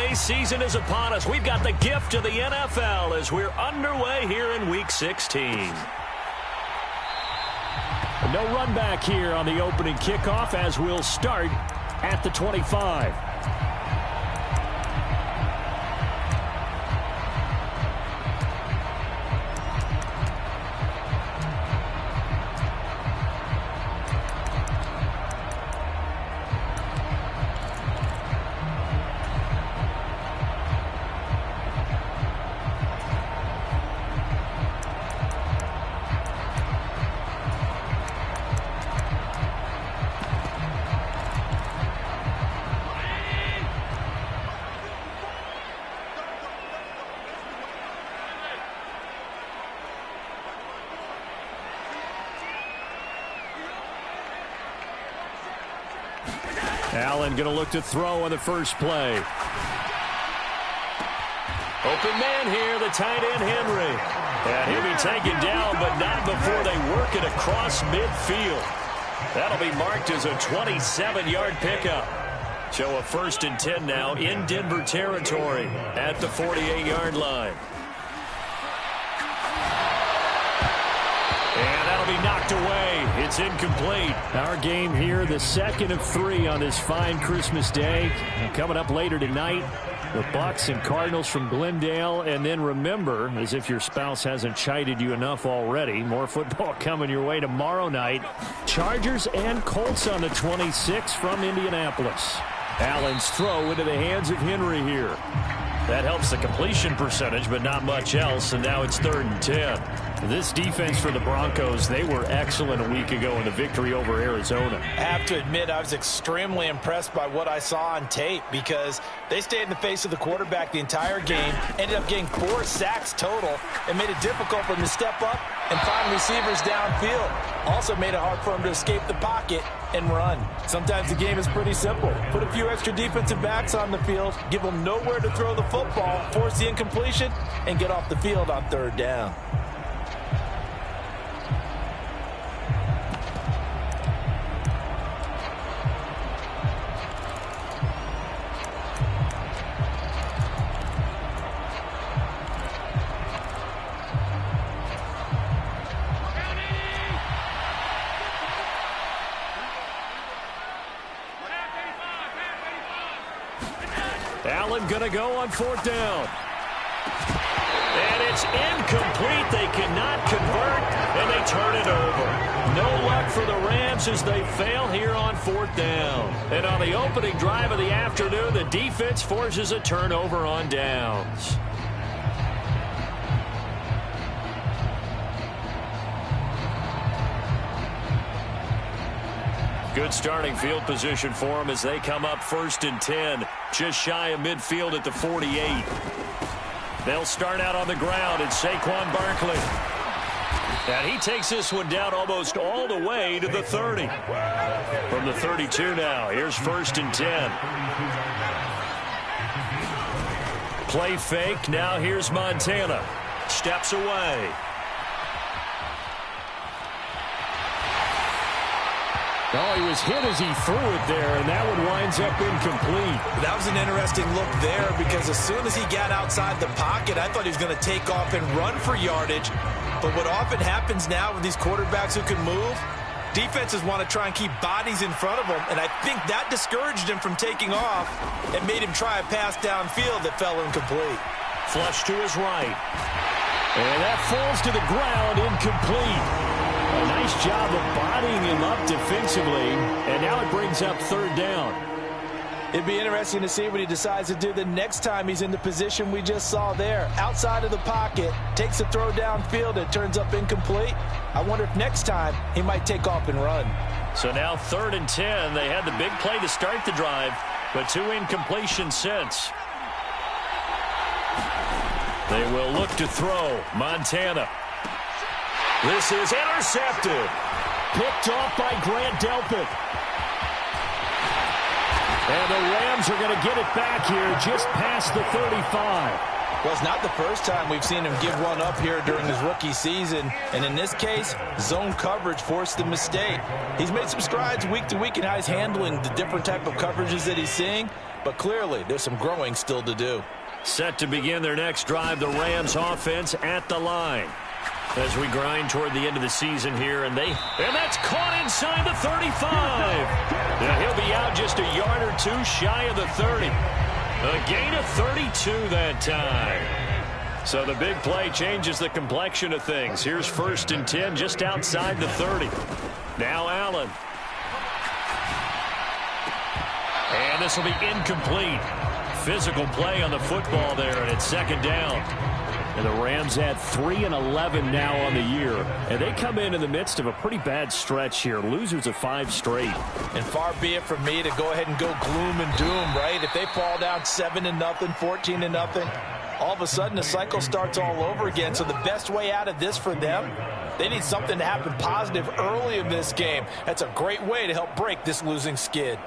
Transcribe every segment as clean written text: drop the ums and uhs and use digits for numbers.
holiday season is upon us. We've got the gift of the NFL as we're underway here in Week 16. No run back here on the opening kickoff as we'll start at the 25. Allen going to look to throw on the first play. Open man here, the tight end Henry. And he'll be taken down, but not before they work it across midfield. That'll be marked as a 27-yard pickup. So a 1st and 10 now in Denver territory at the 48-yard line. And that'll be knocked away. It's incomplete. Our game here, the 2nd of 3 on this fine Christmas day. And coming up later tonight, the Bucs and Cardinals from Glendale. And then remember, as if your spouse hasn't chided you enough already, more football coming your way tomorrow night. Chargers and Colts on the 26th from Indianapolis. Allen's throw into the hands of Henry here. That helps the completion percentage, but not much else, and now it's 3rd and 10. This defense for the Broncos, they were excellent a week ago in the victory over Arizona. I have to admit, I was extremely impressed by what I saw on tape because they stayed in the face of the quarterback the entire game, ended up getting 4 sacks total, and made it difficult for them to step up and find receivers downfield. Also made it hard for them to escape the pocket and run. Sometimes the game is pretty simple. Put a few extra defensive backs on the field, give them nowhere to throw the football, force the incompletion, and get off the field on 3rd down. Allen going to go on 4th down. And it's incomplete. They cannot convert, and they turn it over. No luck for the Rams as they fail here on 4th down. And on the opening drive of the afternoon, the defense forces a turnover on downs. Good starting field position for them as they come up 1st and 10, just shy of midfield at the 48. They'll start out on the ground, and Saquon Barkley. And he takes this one down almost all the way to the 30. From the 32 now, here's 1st and 10. Play fake, now here's Montana. Steps away. Oh, he was hit as he threw it there, and that one winds up incomplete. That was an interesting look there because as soon as he got outside the pocket, I thought he was going to take off and run for yardage. But what often happens now with these quarterbacks who can move, defenses want to try and keep bodies in front of them, and I think that discouraged him from taking off and made him try a pass downfield that fell incomplete. Flush to his right. And that falls to the ground, incomplete. A nice job of bodying him up defensively, and now it brings up 3rd down. It'd be interesting to see what he decides to do the next time he's in the position we just saw there. Outside of the pocket, takes a throw downfield, it turns up incomplete. I wonder if next time he might take off and run. So now 3rd and 10. They had the big play to start the drive, but 2 incompletions since. They will look to throw. Montana. This is intercepted. Picked off by Grant Delpit. And the Rams are going to get it back here just past the 35. Well, it's not the first time we've seen him give one up here during his rookie season. And in this case, zone coverage forced the mistake. He's made some strides week to week in how he's handling the different type of coverages that he's seeing. but clearly there's some growing still to do. Set to begin their next drive, the Rams offense at the line. As we grind toward the end of the season here, and that's caught inside the 35. Now he'll be out just a yard or two shy of the 30. A gain of 32 that time. So the big play changes the complexion of things. Here's 1st and 10 just outside the 30. Now Allen. And this will be incomplete. Physical play on the football there, and it's 2nd down. And the Rams at 3-11 now on the year. And they come in the midst of a pretty bad stretch here. Losers of 5 straight. And far be it from me to go ahead and go gloom and doom, right? If they fall down 7-0, 14-0, all of a sudden the cycle starts all over again. So the best way out of this for them, they need something to happen positive early in this game. That's a great way to help break this losing skid.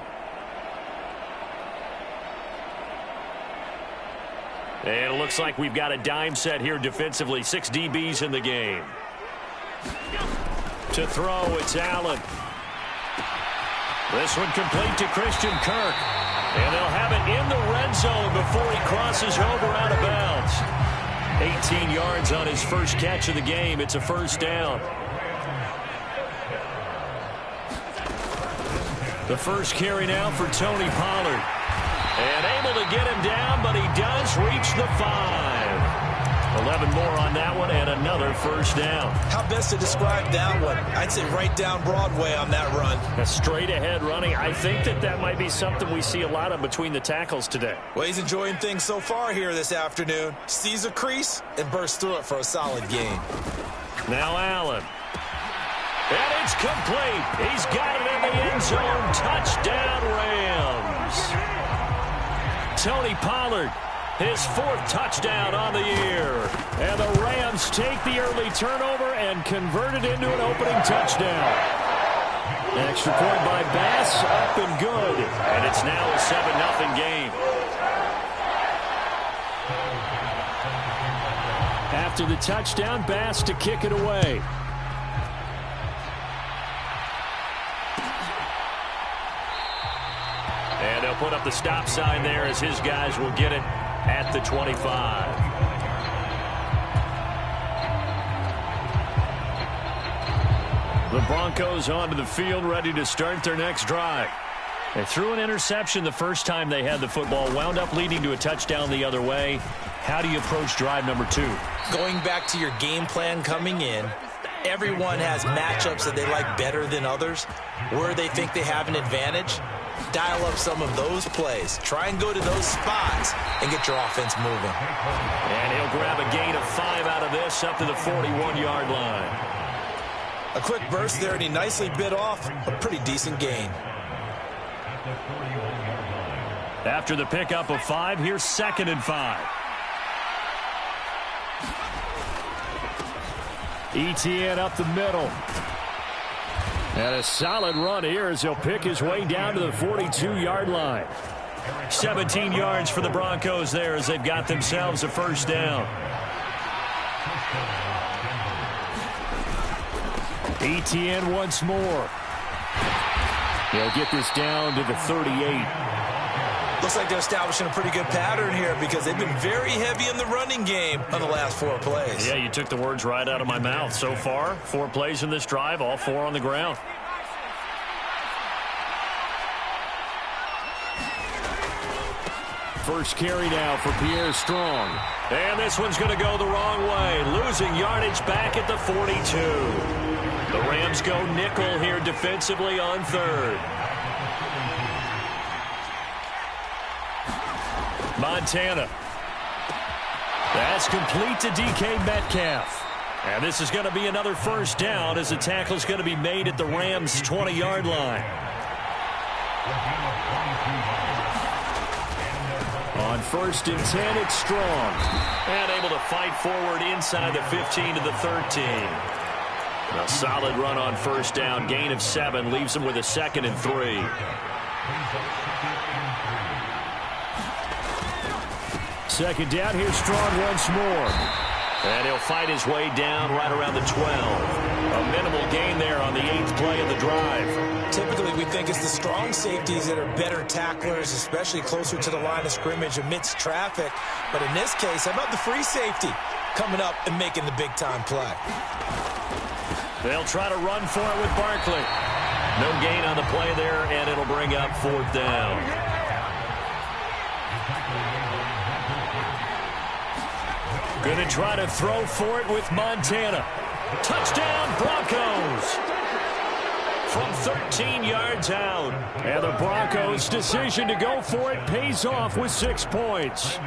And it looks like we've got a dime set here defensively. 6 DBs in the game. To throw, it's Allen. This one complete to Christian Kirk. And they'll have it in the red zone before he crosses over out of bounds. 18 yards on his first catch of the game. It's a 1st down. The first carry now for Tony Pollard. And able to get him down, but he does reach the 5. 11 more on that one, and another 1st down. How best to describe that one? I'd say right down Broadway on that run. A straight-ahead running. I think that might be something we see a lot of between the tackles today. Well, he's enjoying things so far here this afternoon. Sees a crease and bursts through it for a solid gain. Now Allen. And it's complete. He's got it in the end zone. Touchdown, Rams. Tony Pollard, his 4th touchdown on the year. And the Rams take the early turnover and convert it into an opening touchdown. Extra point by Bass, up and good. And it's now a 7-0 game. After the touchdown, Bass to kick it away. And they'll put up the stop sign there as his guys will get it at the 25. The Broncos onto the field, ready to start their next drive. They threw an interception the first time they had the football, wound up leading to a touchdown the other way. How do you approach drive number 2? Going back to your game plan coming in, everyone has matchups that they like better than others, where they think they have an advantage. Dial up some of those plays. Try and go to those spots and get your offense moving. And he'll grab a gain of 5 out of this up to the 41-yard line. A quick burst there, and he nicely bit off a pretty decent gain. After the pickup of 5, here's 2nd and 5. Etienne up the middle. And a solid run here as he'll pick his way down to the 42-yard line. 17 yards for the Broncos there as they've got themselves a 1st down. Etienne once more. He'll get this down to the 38. Looks like they're establishing a pretty good pattern here because they've been very heavy in the running game on the last 4 plays. Yeah, you took the words right out of my mouth. So far, 4 plays in this drive, all 4 on the ground. First carry now for Pierre Strong. And this one's going to go the wrong way. Losing yardage back at the 42. The Rams go nickel here defensively on 3rd. Montana. That's complete to DK Metcalf. And this is going to be another 1st down as the tackle is going to be made at the Rams' 20-yard line. On 1st and 10, it's Strong. And able to fight forward inside the 15 to the 13. A solid run on 1st down. Gain of 7 leaves them with a 2nd and 3. Second down, here's Strong once more. And he'll fight his way down right around the 12. A minimal gain there on the 8th play of the drive. Typically, we think it's the strong safeties that are better tacklers, especially closer to the line of scrimmage amidst traffic. But in this case, how about the free safety coming up and making the big-time play? They'll try to run for it with Barkley. No gain on the play there, and it'll bring up 4th down. Going to try to throw for it with Montana. Touchdown, Broncos! From 13 yards out. And the Broncos' decision to go for it pays off with 6 points.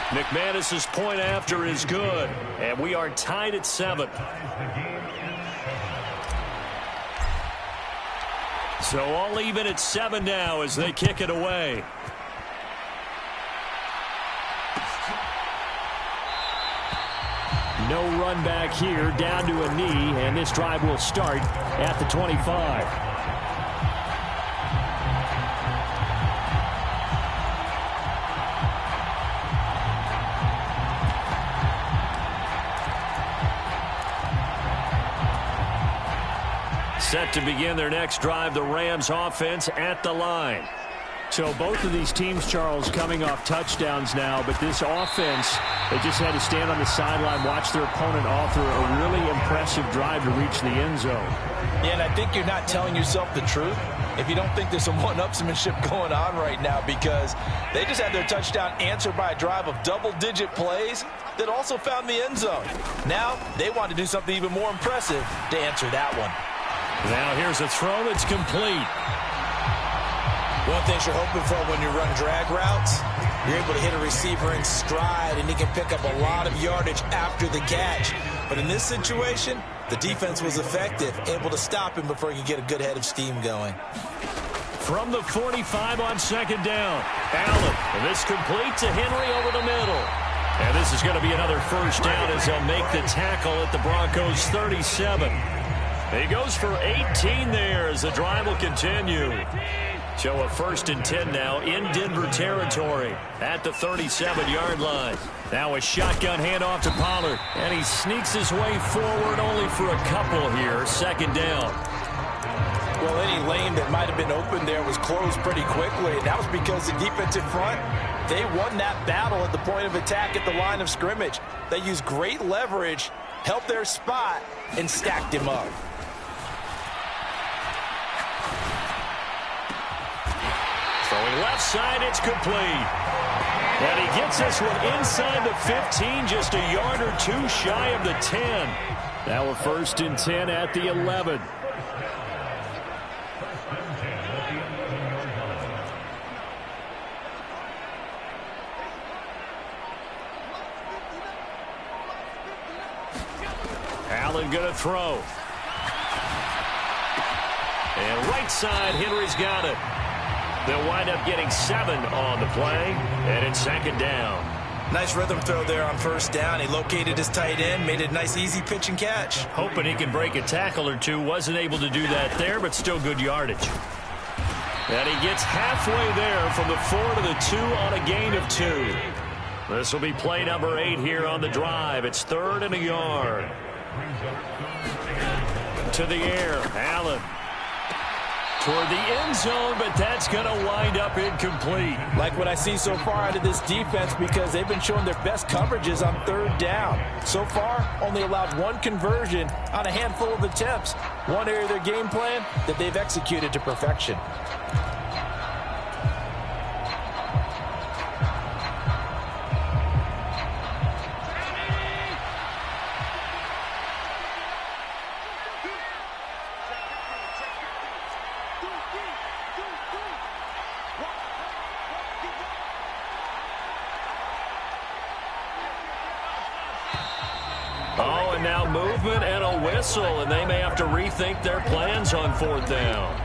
McManus's point after is good. And we are tied at 7. So all even at 7 now as they kick it away. No run back here, down to a knee, and this drive will start at the 25. Set to begin their next drive, the Rams offense at the line. So both of these teams, Charles, coming off touchdowns now, but this offense, they just had to stand on the sideline, watch their opponent offer a really impressive drive to reach the end zone. Yeah, and I think you're not telling yourself the truth if you don't think there's some one-upsmanship going on right now, because they just had their touchdown answered by a drive of double-digit plays that also found the end zone. Now they want to do something even more impressive to answer that one. Now here's a throw that's complete. One thing you're hoping for when you run drag routes, you're able to hit a receiver in stride, and he can pick up a lot of yardage after the catch. But in this situation, the defense was effective, able to stop him before he could get a good head of steam going. From the 45 on 2nd down, Allen. And this complete to Henry over the middle. And this is going to be another 1st down as they'll make the tackle at the Broncos' 37. He goes for 18 there as the drive will continue. So a 1st and 10 now in Denver territory at the 37-yard line. Now a shotgun handoff to Pollard, and he sneaks his way forward only for a couple here. 2nd down. Well, any lane that might have been open there was closed pretty quickly, and that was because the defensive front, they won that battle at the point of attack at the line of scrimmage. They used great leverage, helped their spot, and stacked him up. Throwing left side, it's complete. And he gets this one inside the 15, just a yard or 2 shy of the 10. Now a 1st and 10 at the 11. Allen going to throw. And right side, Henry's got it. They'll wind up getting 7 on the play, and it's 2nd down. Nice rhythm throw there on 1st down. He located his tight end, made it a nice, easy pitch and catch. Hoping he can break a tackle or two. Wasn't able to do that there, but still good yardage. And he gets halfway there from the 4 to the 2 on a gain of 2. This will be play number 8 here on the drive. It's 3rd and a yard. To the air, Allen. Toward the end zone, but that's going to wind up incomplete. Like what I see so far out of this defense, because they've been showing their best coverages on 3rd down. So far, only allowed 1 conversion on a handful of attempts. One area of their game plan that they've executed to perfection. Oh, and now movement and a whistle, and they may have to rethink their plans on 4th down.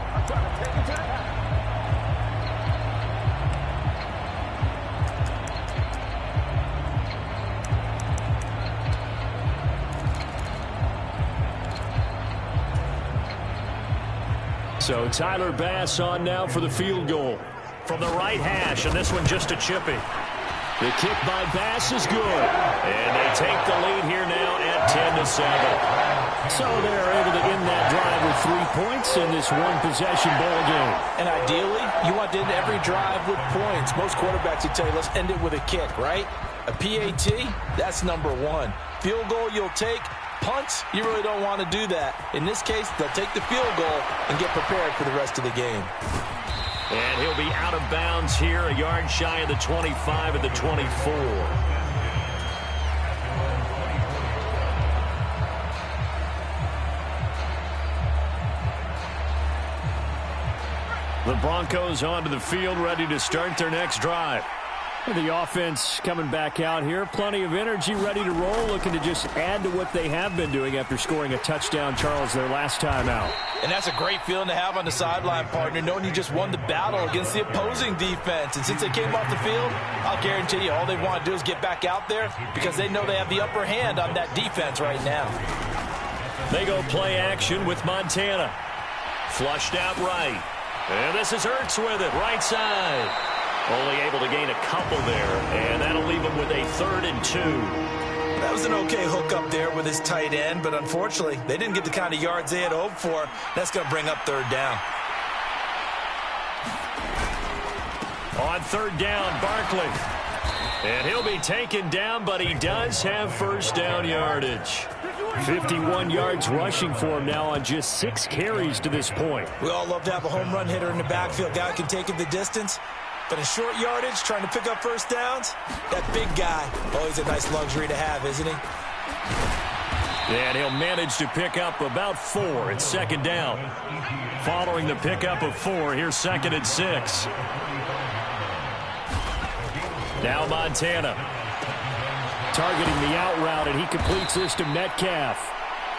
So Tyler Bass on now for the field goal. from the right hash, and this one just a chippy. The kick by Bass is good. And they take the lead here now at 10-7. So they're able to end that drive with 3 points in this one-possession ball game. And ideally, you want to end every drive with points. Most quarterbacks would tell you, let's end it with a kick, right? A PAT, that's number one. Field goal you'll take. Punts, you really don't want to do that. In this case, they'll take the field goal and get prepared for the rest of the game. And he'll be out of bounds here, a yard shy of the 25 and the 24. The Broncos onto the field, ready to start their next drive. The offense coming back out here. Plenty of energy, ready to roll, looking to just add to what they have been doing after scoring a touchdown, Charles, their last time out. And that's a great feeling to have on the sideline, partner, knowing you just won the battle against the opposing defense. And since they came off the field, I'll guarantee you all they want to do is get back out there because they know they have the upper hand on that defense right now. They go play action with Montana. Flushed out right. And this is Ertz with it, right side. Only able to gain a couple there, and that'll leave him with a 3rd and 2. That was an okay hook up there with his tight end, but unfortunately, they didn't get the kind of yards they had hoped for. That's going to bring up 3rd down. On 3rd down, Barkley. And he'll be taken down, but he does have 1st down yardage. 51 yards rushing for him now on just 6 carries to this point. We all love to have a home run hitter in the backfield. Guy who can take it the distance. But in short yardage, trying to pick up 1st downs, that big guy, always a nice luxury to have, isn't he? And he'll manage to pick up about 4 at 2nd down. Following the pickup of 4, here's 2nd and 6. Now Montana. Targeting the out route, and he completes this to Metcalf.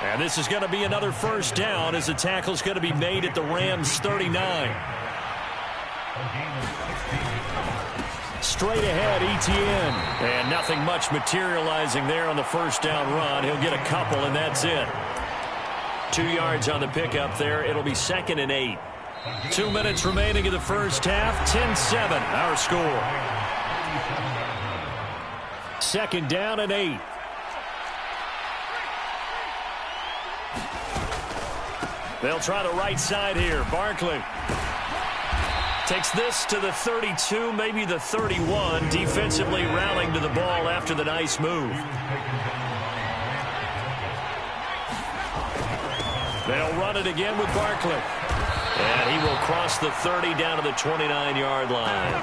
And this is going to be another 1st down as the tackle's going to be made at the Rams' 39. Straight ahead, Etienne. And nothing much materializing there on the 1st down run. He'll get a couple, and that's it. 2 yards on the pickup there. It'll be 2nd and 8. 2 minutes remaining in the first half. 10-7, our score. 2nd down and 8. They'll try the right side here. Barkley takes this to the 32, maybe the 31. Defensively rallying to the ball after the nice move. They'll run it again with Barkley. And he will cross the 30 down to the 29-yard line.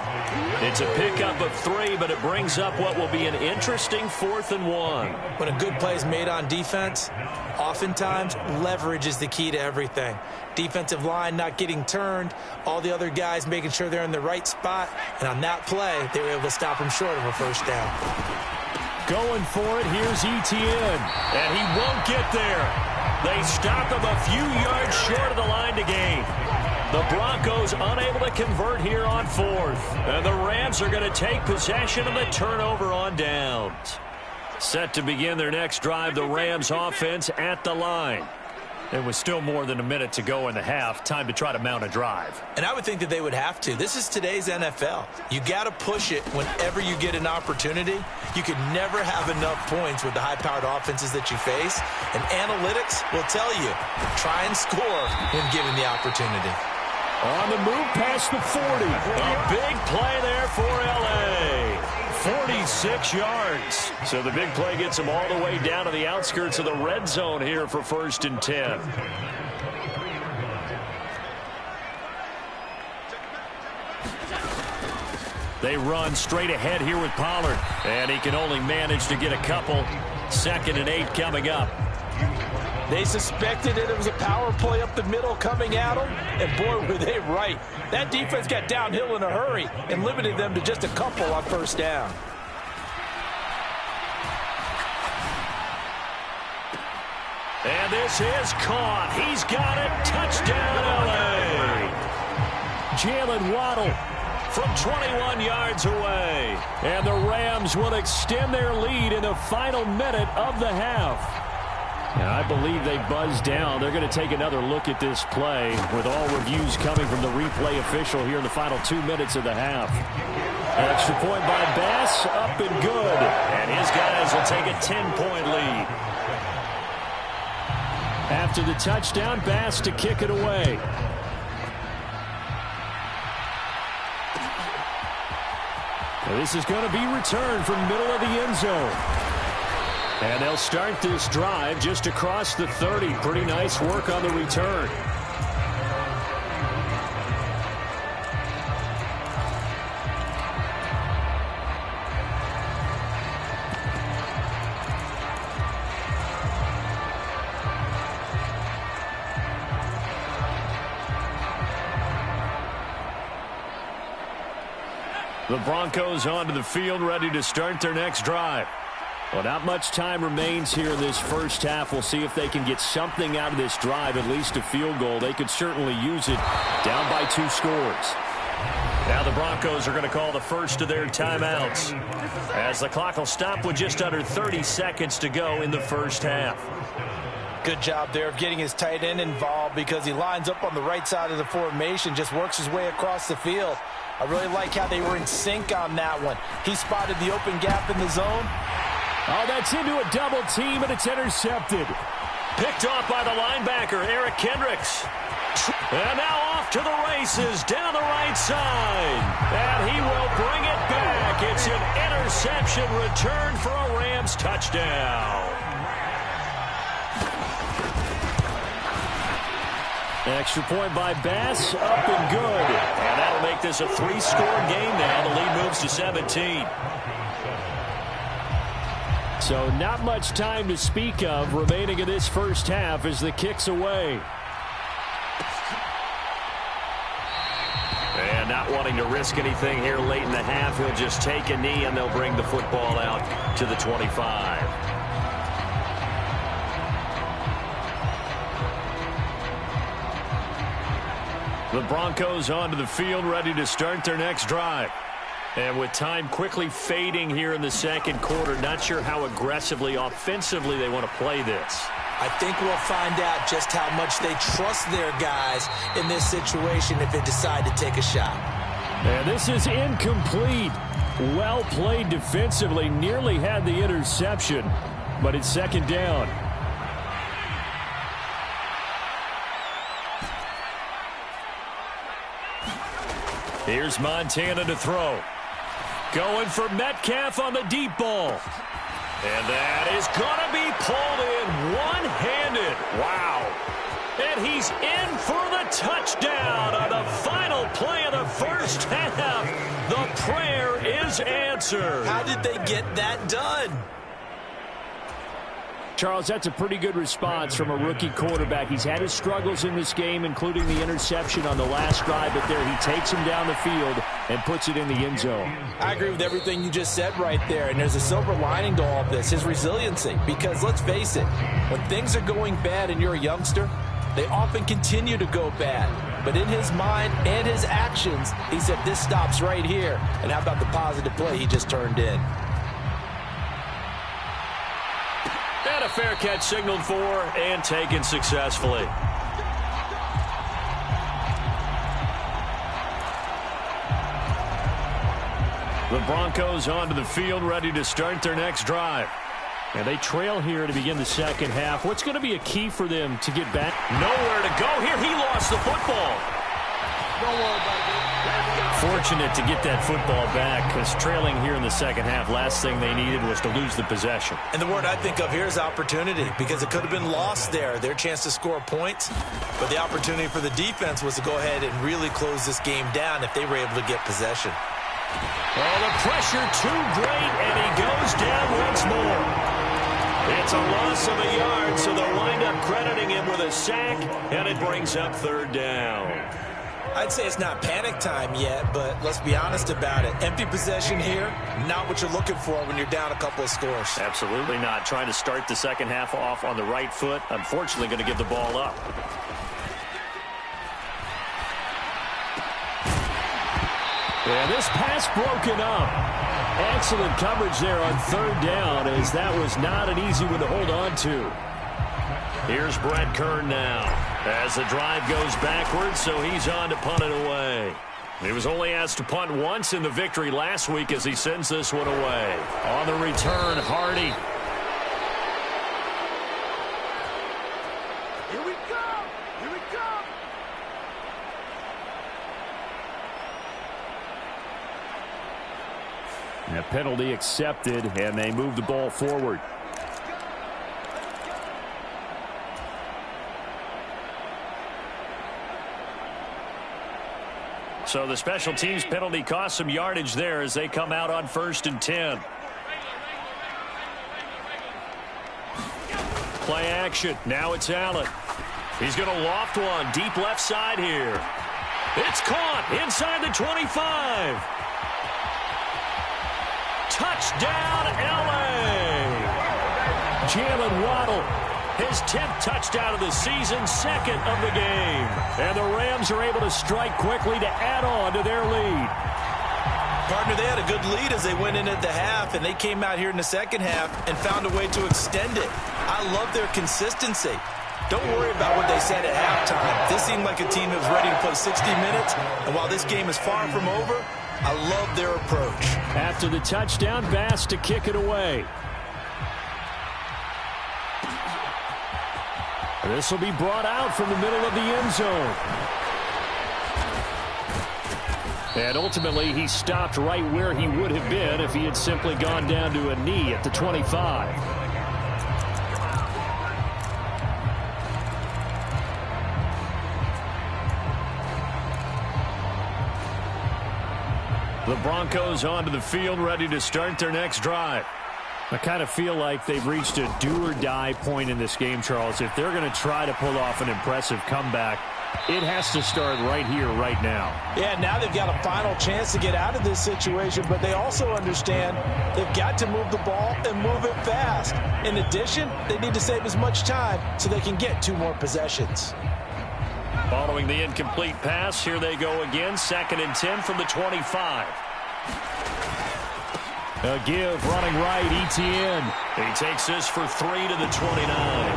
It's a pickup of 3, but it brings up what will be an interesting 4th and 1. When a good play is made on defense, oftentimes leverage is the key to everything. Defensive line not getting turned, all the other guys making sure they're in the right spot, and on that play, they were able to stop him short of a 1st down. Going for it, here's Etienne, and he won't get there. They stop him a few yards short of the line to gain. The Broncos unable to convert here on 4th. And the Rams are going to take possession of the turnover on downs. Set to begin their next drive, the Rams offense at the line. There was still more than a minute to go in the half. Time to try to mount a drive. And I would think that they would have to. This is today's NFL. You got to push it whenever you get an opportunity. You can never have enough points with the high-powered offenses that you face. And analytics will tell you, try and score when given the opportunity. On the move past the 40. A big play there for L.A. 46 yards. So the big play gets him all the way down to the outskirts of the red zone here for 1st and 10. They run straight ahead here with Pollard. And he can only manage to get a couple. 2nd and 8 coming up. They suspected it was a power play up the middle coming at them, and boy, were they right. That defense got downhill in a hurry and limited them to just a couple on 1st down. And this is caught. He's got it. Touchdown, L.A. Jalen Waddle from 21 yards away. And the Rams will extend their lead in the final minute of the half. And I believe they buzzed down. They're going to take another look at this play with all reviews coming from the replay official here in the final 2 minutes of the half. An extra point by Bass, up and good. And his guys will take a 10-point lead. After the touchdown, Bass to kick it away. This is going to be returned from middle of the end zone. And they'll start this drive just across the 30. Pretty nice work on the return. The Broncos onto the field, ready to start their next drive. Well, not much time remains here in this first half. We'll see if they can get something out of this drive, at least a field goal. They could certainly use it, down by 2 scores. Now the Broncos are going to call the first of their timeouts, as the clock will stop with just under 30 seconds to go in the first half. Good job there of getting his tight end involved, because he lines up on the right side of the formation, just works his way across the field. I really like how they were in sync on that one. He spotted the open gap in the zone. Oh, that's into a double team, and it's intercepted. Picked off by the linebacker, Eric Kendricks. And now off to the races down the right side. And he will bring it back. It's an interception return for a Rams touchdown. Extra point by Bass, up and good. And that'll make this a 3-score game now. The lead moves to 17. So not much time to speak of remaining in this first half as the kick's away. And not wanting to risk anything here late in the half, he'll just take a knee and they'll bring the football out to the 25. The Broncos onto the field, ready to start their next drive. And with time quickly fading here in the second quarter, not sure how aggressively, offensively they want to play this. I think we'll find out just how much they trust their guys in this situation if they decide to take a shot. And this is incomplete. Well played defensively, nearly had the interception, but it's second down. Here's Montana to throw. Going for Metcalf on the deep ball. And that is going to be pulled in one-handed. Wow. And he's in for the touchdown on the final play of the first half. The prayer is answered. How did they get that done? Charles, that's a pretty good response from a rookie quarterback. He's had his struggles in this game, including the interception on the last drive, but there he takes him down the field and puts it in the end zone. I agree with everything you just said right there, and there's a silver lining to all of this, his resiliency. Because let's face it, when things are going bad and you're a youngster, they often continue to go bad. But in his mind and his actions, he said, this stops right here. And how about the positive play he just turned in? And a fair catch signaled for and taken successfully. The Broncos onto the field, ready to start their next drive. And they trail here to begin the second half. What's going to be a key for them to get back? Nowhere to go here. He lost the football. Don't worry about it. Fortunate to get that football back, because trailing here in the second half, last thing they needed was to lose the possession. And the word I think of here is opportunity, because it could have been lost there, their chance to score points. But the opportunity for the defense was to go ahead and really close this game down if they were able to get possession. Oh, the pressure too great, and he goes down once more. It's a loss of a yard, so they'll wind up crediting him with a sack, and it brings up third down. I'd say it's not panic time yet, but let's be honest about it. Empty possession here, not what you're looking for when you're down a couple of scores. Absolutely not. Trying to start the second half off on the right foot. Unfortunately, going to give the ball up. Yeah, this pass broken up. Excellent coverage there on third down, as that was not an easy one to hold on to. Here's Brett Kern now as the drive goes backwards, so he's on to punt it away. He was only asked to punt once in the victory last week as he sends this one away. On the return, Hardy. Here we go! Here we go! And a penalty accepted, and they move the ball forward. So the special teams penalty cost some yardage there as they come out on 1st and 10. Play action. Now it's Allen. He's going to loft one deep left side here. It's caught inside the 25. Touchdown, L.A. Jalen Waddle, his 10th touchdown of the season, 2nd of the game. And the Rams are able to strike quickly to add on to their lead. Partner, they had a good lead as they went in at the half, and they came out here in the second half and found a way to extend it. I love their consistency. Don't worry about what they said at halftime. This seemed like a team that was ready to play 60 minutes, and while this game is far from over, I love their approach. After the touchdown, Bass to kick it away. This will be brought out from the middle of the end zone. And ultimately, he stopped right where he would have been if he had simply gone down to a knee at the 25. The Broncos onto the field, ready to start their next drive. I kind of feel like they've reached a do-or-die point in this game, Charles. If they're going to try to pull off an impressive comeback, it has to start right here, right now. Yeah, now they've got a final chance to get out of this situation, but they also understand they've got to move the ball and move it fast. In addition, they need to save as much time so they can get 2 more possessions. Following the incomplete pass, here they go again, 2nd and 10 from the 25. A give, running right, Etienne. He takes this for 3 to the 29.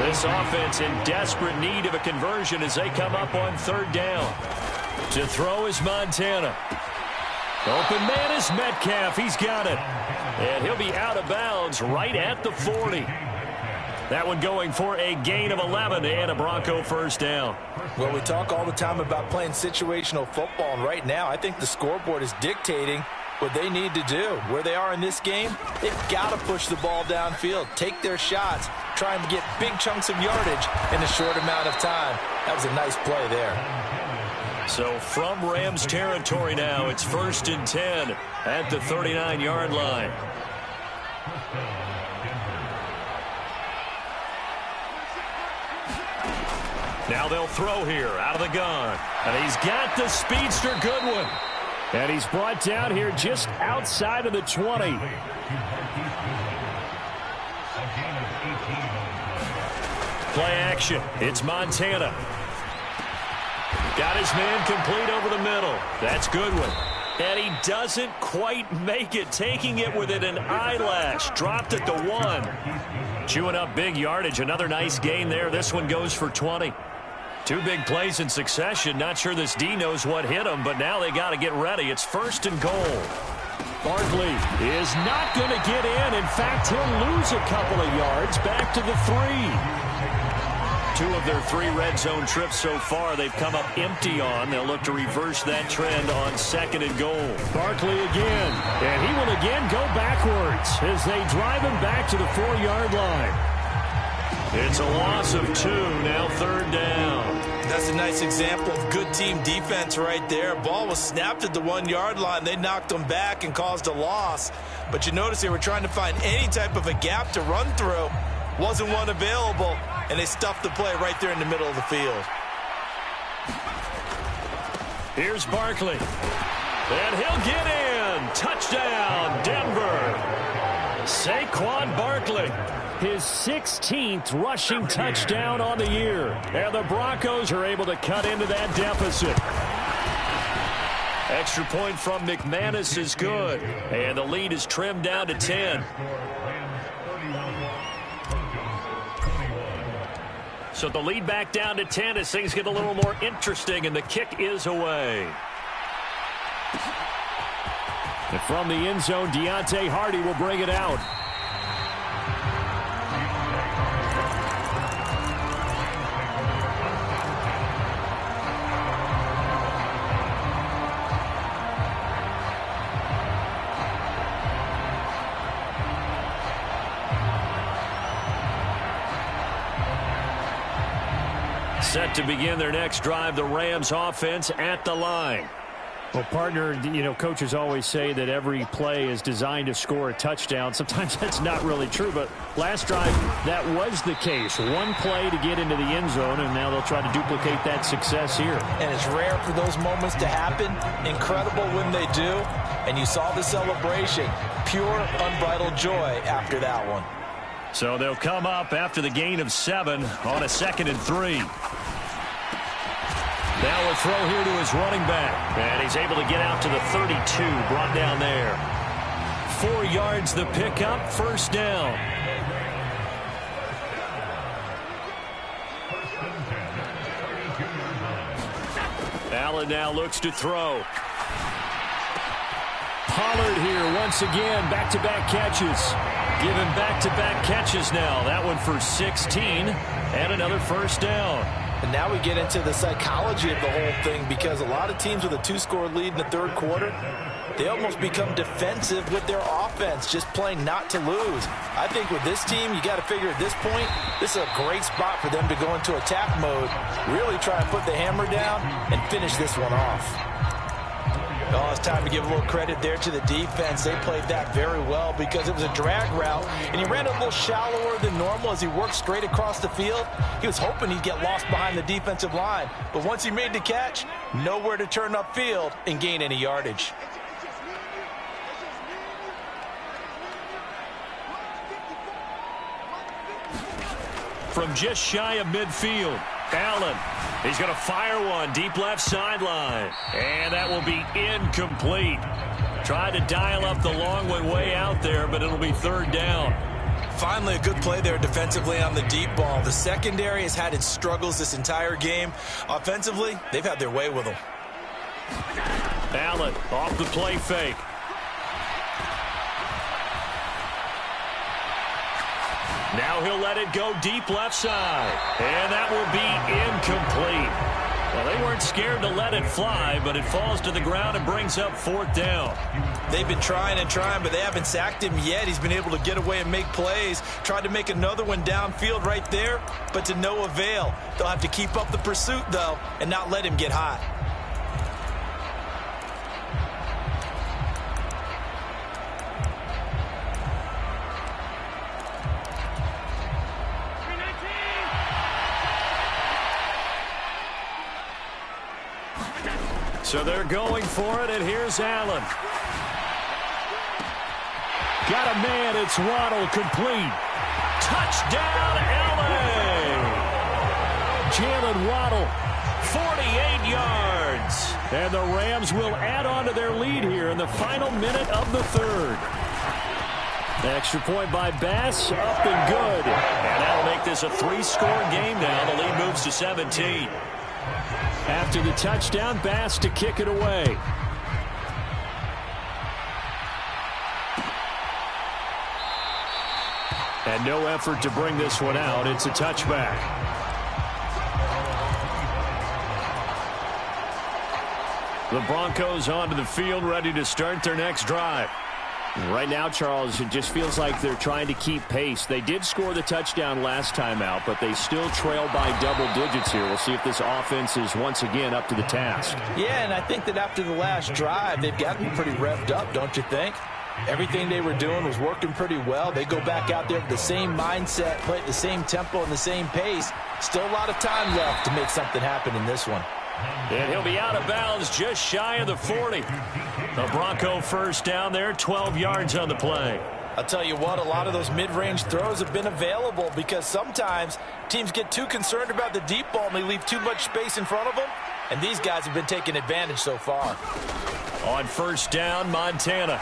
This offense in desperate need of a conversion as they come up on 3rd down. To throw is Montana. Open man is Metcalf. He's got it. And he'll be out of bounds right at the 40. That one going for a gain of 11 and a Bronco 1st down. Well, we talk all the time about playing situational football, and right now I think the scoreboard is dictating what they need to do. Where they are in this game, they've got to push the ball downfield, take their shots, trying to get big chunks of yardage in a short amount of time. That was a nice play there. So from Rams territory now, it's 1st and 10 at the 39-yard line. Now they'll throw here out of the gun. And he's got the speedster Goodwin. And he's brought down here just outside of the 20. Play action. It's Montana. Got his man complete over the middle. That's Goodwin. And he doesn't quite make it, taking it within an eyelash. Dropped at the 1. Chewing up big yardage. Another nice gain there. This one goes for 20. 2 big plays in succession. Not sure this D knows what hit him, but now they got to get ready. It's 1st and goal. Barkley is not going to get in. In fact, he'll lose a couple of yards back to the 3. 2 of their 3 red zone trips so far they've come up empty on. They'll look to reverse that trend on 2nd and goal. Barkley again, and he will again go backwards as they drive him back to the 4-yard line. It's a loss of 2, now 3rd down. That's a nice example of good team defense right there. Ball was snapped at the 1-yard line. They knocked them back and caused a loss. But you notice they were trying to find any type of a gap to run through. Wasn't one available, and they stuffed the play right there in the middle of the field. Here's Barkley. And he'll get in. Touchdown, Denver. Saquon Barkley. His 16th rushing touchdown on the year. And the Broncos are able to cut into that deficit. Extra point from McManus is good. And the lead is trimmed down to 10. So the lead back down to 10 as things get a little more interesting, and the kick is away. And from the end zone, Deontay Hardy will bring it out. Set to begin their next drive, the Rams offense at the line. Well, partner, you know, coaches always say that every play is designed to score a touchdown. Sometimes that's not really true, but last drive, that was the case. One play to get into the end zone, and now they'll try to duplicate that success here. And it's rare for those moments to happen. Incredible when they do. And you saw the celebration. Pure, unbridled joy after that one. So they'll come up after the gain of 7 on a 2nd and 3. Now a throw here to his running back. And he's able to get out to the 32, brought down there. 4 yards the pickup, first down. Allen now looks to throw. Pollard here once again, back-to-back catches. Given back-to-back catches now. That one for 16 and another first down. And now we get into the psychology of the whole thing, because a lot of teams with a 2-score lead in the third quarter, they almost become defensive with their offense, just playing not to lose. I think with this team, you got to figure at this point, this is a great spot for them to go into attack mode, really try and put the hammer down and finish this one off. Oh, it's time to give a little credit there to the defense. They played that very well because it was a drag route, and he ran a little shallower than normal as he worked straight across the field. He was hoping he'd get lost behind the defensive line, but once he made the catch, nowhere to turn upfield and gain any yardage. From just shy of midfield, Allen. He's going to fire one deep left sideline. And that will be incomplete. Tried to dial up the long one way out there, but it'll be third down. Finally, a good play there defensively on the deep ball. The secondary has had its struggles this entire game. Offensively, they've had their way with them. Allen off the play fake. Now he'll let it go deep left side. And that will be incomplete. Well, they weren't scared to let it fly, but it falls to the ground and brings up fourth down. They've been trying and trying, but they haven't sacked him yet. He's been able to get away and make plays. Tried to make another one downfield right there, but to no avail. They'll have to keep up the pursuit, though, and not let him get hot. So they're going for it, and here's Allen. Got a man, it's Waddle, complete. Touchdown, LA! Jalen Waddle, 48 yards. And the Rams will add on to their lead here in the final minute of the third. Extra point by Bass, up and good. And that'll make this a 3-score game now. The lead moves to 17. After the touchdown, Bass to kick it away. And no effort to bring this one out. It's a touchback. The Broncos onto the field, ready to start their next drive. Right now, Charles, it just feels like they're trying to keep pace. They did score the touchdown last time out, but they still trail by double digits here. We'll see if this offense is once again up to the task. Yeah, and I think that after the last drive, they've got to be pretty revved up, don't you think? Everything they were doing was working pretty well. They go back out there with the same mindset, play at the same tempo and the same pace. Still a lot of time left to make something happen in this one. And he'll be out of bounds just shy of the 40. The Bronco first down there, 12 yards on the play. I'll tell you what, a lot of those mid-range throws have been available because sometimes teams get too concerned about the deep ball and they leave too much space in front of them. And these guys have been taking advantage so far. On first down, Montana.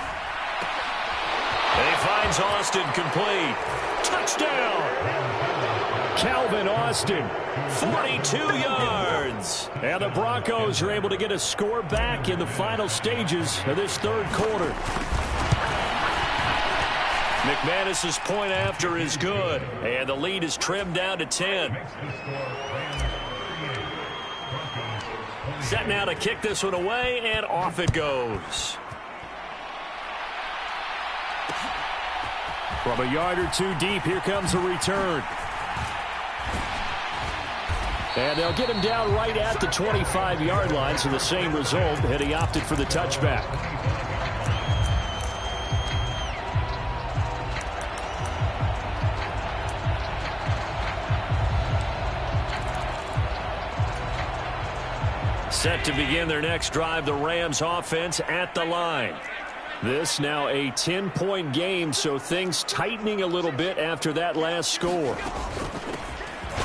And he finds Austin complete. Touchdown! Calvin Austin, 42 yards. And the Broncos are able to get a score back in the final stages of this third quarter. McManus's point after is good, and the lead is trimmed down to 10. Set now to kick this one away, and off it goes. From a yard or two deep, here comes a return. And they'll get him down right at the 25-yard line, so the same result, and he opted for the touchback. Set to begin their next drive, the Rams offense at the line. This now a 10-point game, so things tightening a little bit after that last score.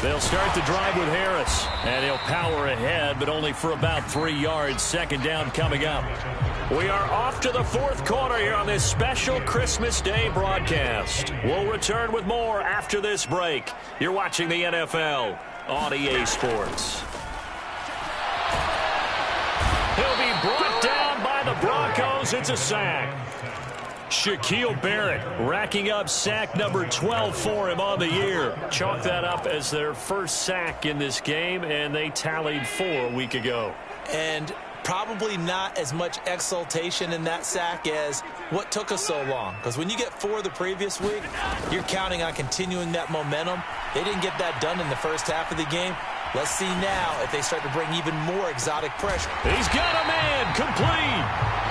They'll start the drive with Harris, and he'll power ahead, but only for about 3 yards. Second down coming up. We are off to the fourth quarter here on this special Christmas Day broadcast. We'll return with more after this break. You're watching the NFL on EA Sports. He'll be brought down by the Broncos. It's a sack. Shaquille Barrett racking up sack number 12 for him on the year. Chalk that up as their first sack in this game, and they tallied 4 a week ago. And probably not as much exultation in that sack as what took us so long. Because when you get 4 the previous week, you're counting on continuing that momentum. They didn't get that done in the first half of the game. Let's see now if they start to bring even more exotic pressure. He's got a man, complete.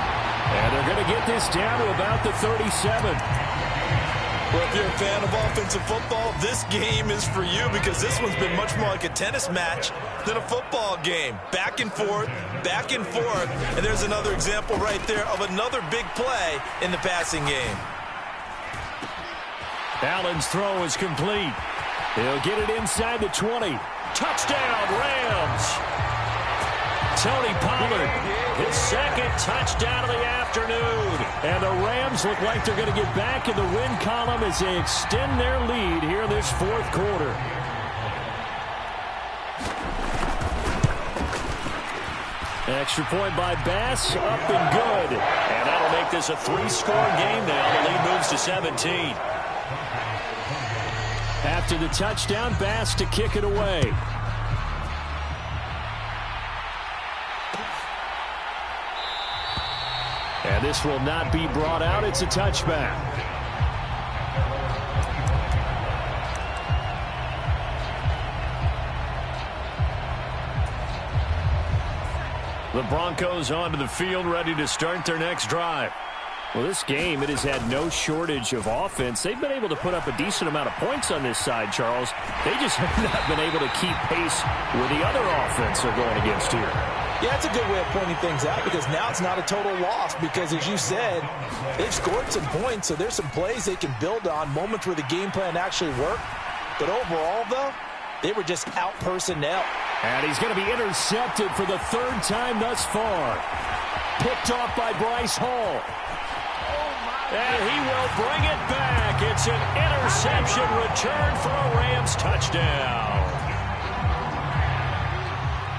And they're going to get this down to about the 37. Well, if you're a fan of offensive football, this game is for you because this one's been much more like a tennis match than a football game. Back and forth, and there's another example right there of another big play in the passing game. Allen's throw is complete. He'll get it inside the 20. Touchdown, Rams. Tony Pollard, his second touchdown of the afternoon. And the Rams look like they're going to get back in the win column as they extend their lead here in this fourth quarter. Extra point by Bass, up and good. And that'll make this a 3-score game now. The lead moves to 17. After the touchdown, Bass to kick it away. And this will not be brought out. It's a touchback. The Broncos onto the field, ready to start their next drive. Well, this game, it has had no shortage of offense. They've been able to put up a decent amount of points on this side, Charles. They just have not been able to keep pace with the other offense they're going against here. Yeah, it's a good way of pointing things out because now it's not a total loss because, as you said, they've scored some points, so there's some plays they can build on, moments where the game plan actually worked. But overall, though, they were just out personnel. And he's going to be intercepted for the 3rd time thus far. Picked off by Bryce Hall. And he will bring it back. It's an interception return for a Rams touchdown.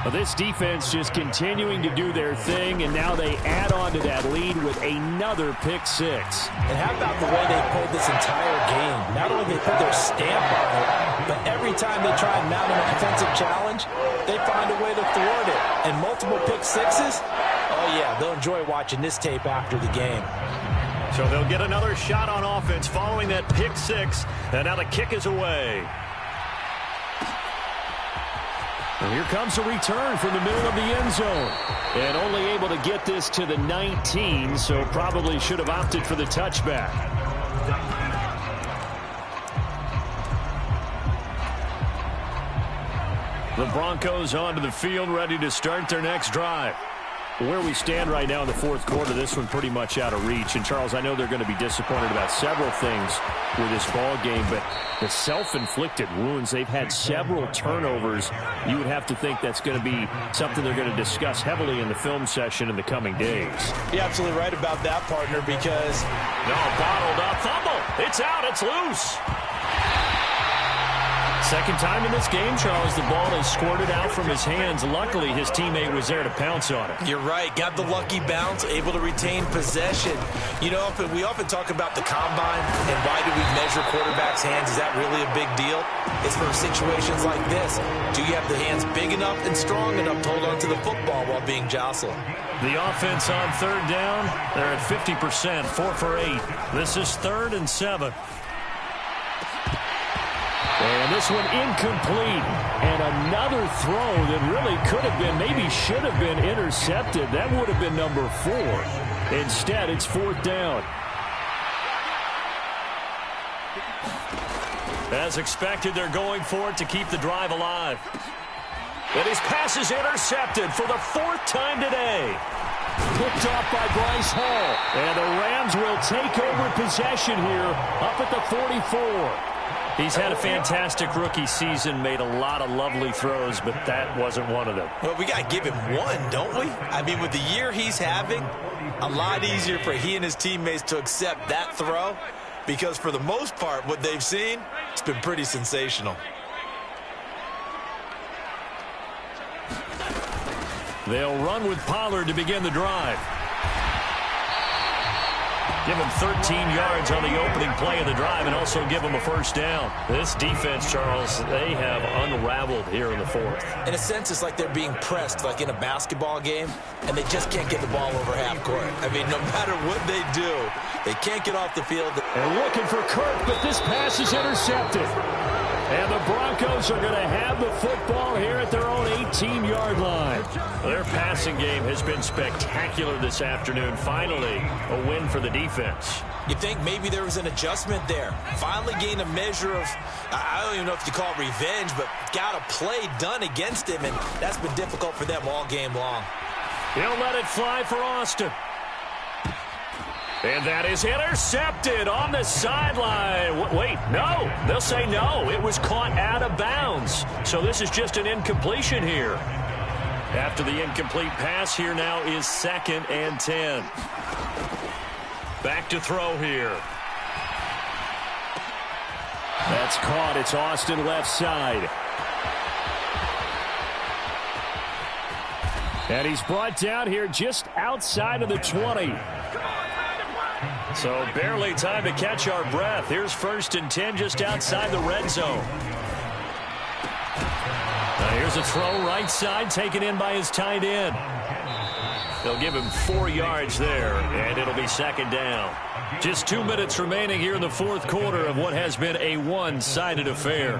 Well, this defense just continuing to do their thing, and now they add on to that lead with another pick 6. And how about the way they played this entire game? Not only did they put their stamp on it, but every time they try and mount an offensive challenge, they find a way to thwart it. And multiple pick 6s, oh yeah, they'll enjoy watching this tape after the game. So they'll get another shot on offense following that pick 6, and now the kick is away. And here comes a return from the middle of the end zone. And only able to get this to the 19, so probably should have opted for the touchback. The Broncos onto the field, ready to start their next drive. Where we stand right now in the fourth quarter, this one pretty much out of reach. And, Charles, I know they're going to be disappointed about several things with this ball game, but the self-inflicted wounds, they've had several turnovers. You would have to think that's going to be something they're going to discuss heavily in the film session in the coming days. You're absolutely right about that, partner, because... No, bottled up. Fumble. It's out. It's loose. Second time in this game, Charles, the ball has squirted out from his hands. Luckily, his teammate was there to pounce on it. You're right. Got the lucky bounce, able to retain possession. You know, we often talk about the combine and why do we measure quarterbacks' hands. Is that really a big deal? It's for situations like this. Do you have the hands big enough and strong enough to hold on to the football while being jostled? The offense on third down, they're at 50%, 4 for 8. This is 3rd and 7. And this one incomplete. And another throw that really could have been, maybe should have been intercepted. That would have been number 4. Instead, it's 4th down. As expected, they're going for it to keep the drive alive. And his pass is intercepted for the 4th time today. Picked off by Bryce Hall. And the Rams will take over possession here up at the 44. He's had a fantastic rookie season, made a lot of lovely throws, but that wasn't one of them. Well, we got to give him one, don't we? I mean, with the year he's having, a lot easier for he and his teammates to accept that throw because for the most part, what they've seen, it's been pretty sensational. They'll run with Pollard to begin the drive. Give him 13 yards on the opening play of the drive and also give him a 1st down. This defense, Charles, they have unraveled here in the 4th. In a sense, it's like they're being pressed like in a basketball game, and they just can't get the ball over half court. I mean, no matter what they do, they can't get off the field. They're looking for Kirk, but this pass is intercepted. And the Broncos are going to have the football here at their own 18-yard line. Their passing game has been spectacular this afternoon. Finally, a win for the defense. You think maybe there was an adjustment there. Finally gained a measure of, I don't even know if you call it revenge, but got a play done against him, and that's been difficult for them all game long. He'll let it fly for Austin. And that is intercepted on the sideline. Wait, no. They'll say no. It was caught out of bounds. So this is just an incompletion here. After the incomplete pass, here now is 2nd and 10. Back to throw here. That's caught. It's Austin left side. And he's brought down here just outside of the 20. So barely time to catch our breath. Here's 1st and 10 just outside the red zone. Now here's a throw right side taken in by his tight end. They'll give him 4 yards there, and it'll be 2nd down. Just 2 minutes remaining here in the 4th quarter of what has been a one-sided affair.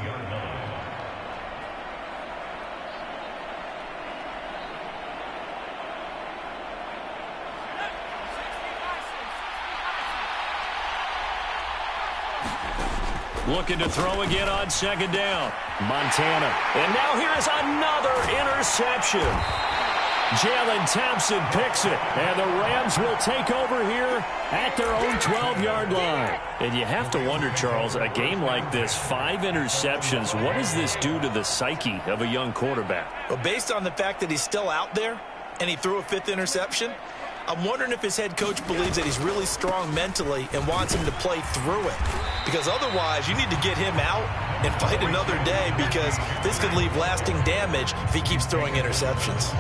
Looking to throw again on 2nd down. Montana. And now here is another interception. Jalen Thompson picks it. And the Rams will take over here at their own 12-yard line. And you have to wonder, Charles, a game like this, 5 interceptions, what does this do to the psyche of a young quarterback? Well, based on the fact that he's still out there and he threw a 5th interception, I'm wondering if his head coach believes that he's really strong mentally and wants him to play through it. Because otherwise, you need to get him out and fight another day because this could leave lasting damage if he keeps throwing interceptions.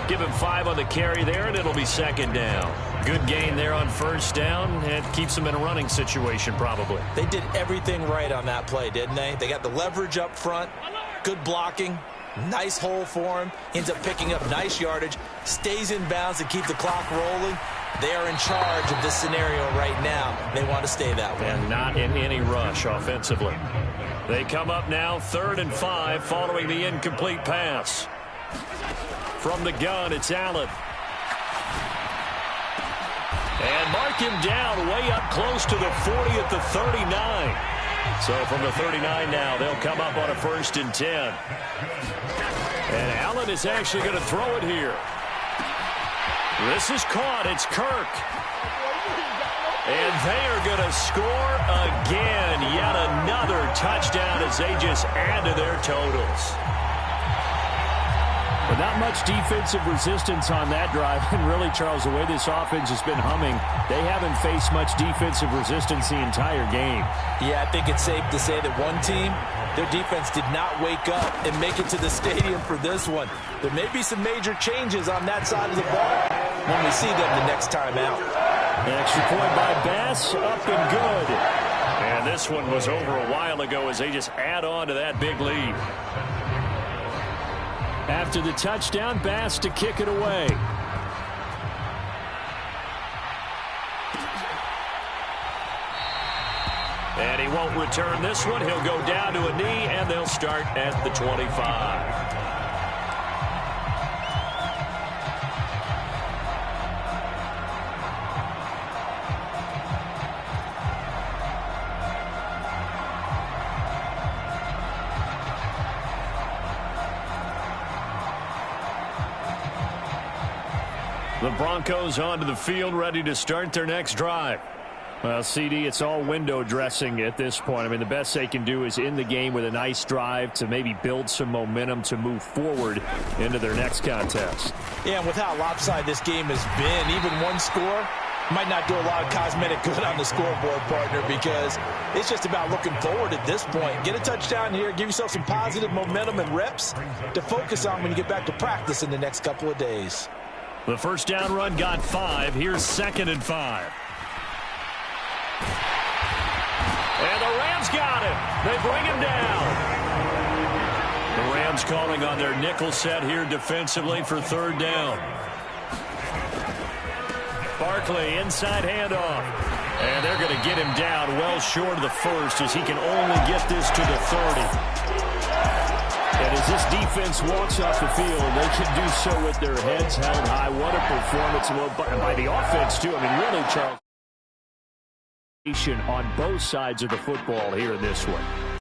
Give him 5 on the carry there, and it'll be 2nd down. Good gain there on 1st down. It keeps him in a running situation, probably. They did everything right on that play, didn't they? They got the leverage up front, good blocking, nice hole for him, ends up picking up nice yardage, stays in bounds to keep the clock rolling. They are in charge of this scenario right now. They want to stay that way. And not in any rush offensively. They come up now 3rd and 5 following the incomplete pass. From the gun, it's Allen. And mark him down way up close to the 40 at the 39. So from the 39 now, they'll come up on a 1st and 10. And Allen is actually going to throw it here. This is caught. It's Kirk. And they are going to score again. Yet another touchdown as they just add to their totals. But not much defensive resistance on that drive. And really, Charles, the way this offense has been humming, they haven't faced much defensive resistance the entire game. Yeah, I think it's safe to say that one team, their defense did not wake up and make it to the stadium for this one. There may be some major changes on that side of the ball when we see them the next time out. An extra point by Bass, up and good. And this one was over a while ago as they just add on to that big lead. After the touchdown, Bass to kick it away. And he won't return this one. He'll go down to a knee, and they'll start at the 25. The Broncos onto the field, ready to start their next drive. Well, CD, it's all window dressing at this point. I mean, the best they can do is end the game with a nice drive to maybe build some momentum to move forward into their next contest. Yeah, and with how lopsided this game has been, even one score might not do a lot of cosmetic good on the scoreboard, partner, because it's just about looking forward at this point. Get a touchdown here, give yourself some positive momentum and reps to focus on when you get back to practice in the next couple of days. The first down run got 5. Here's 2nd and 5. And the Rams got him. They bring him down. The Rams calling on their nickel set here defensively for 3rd down. Barkley, inside handoff. And they're going to get him down well short of the first as he can only get this to the 30. And as this defense walks off the field, they can do so with their heads held high. What a performance by the offense, too. I mean, really, Charles, on both sides of the football here in this one.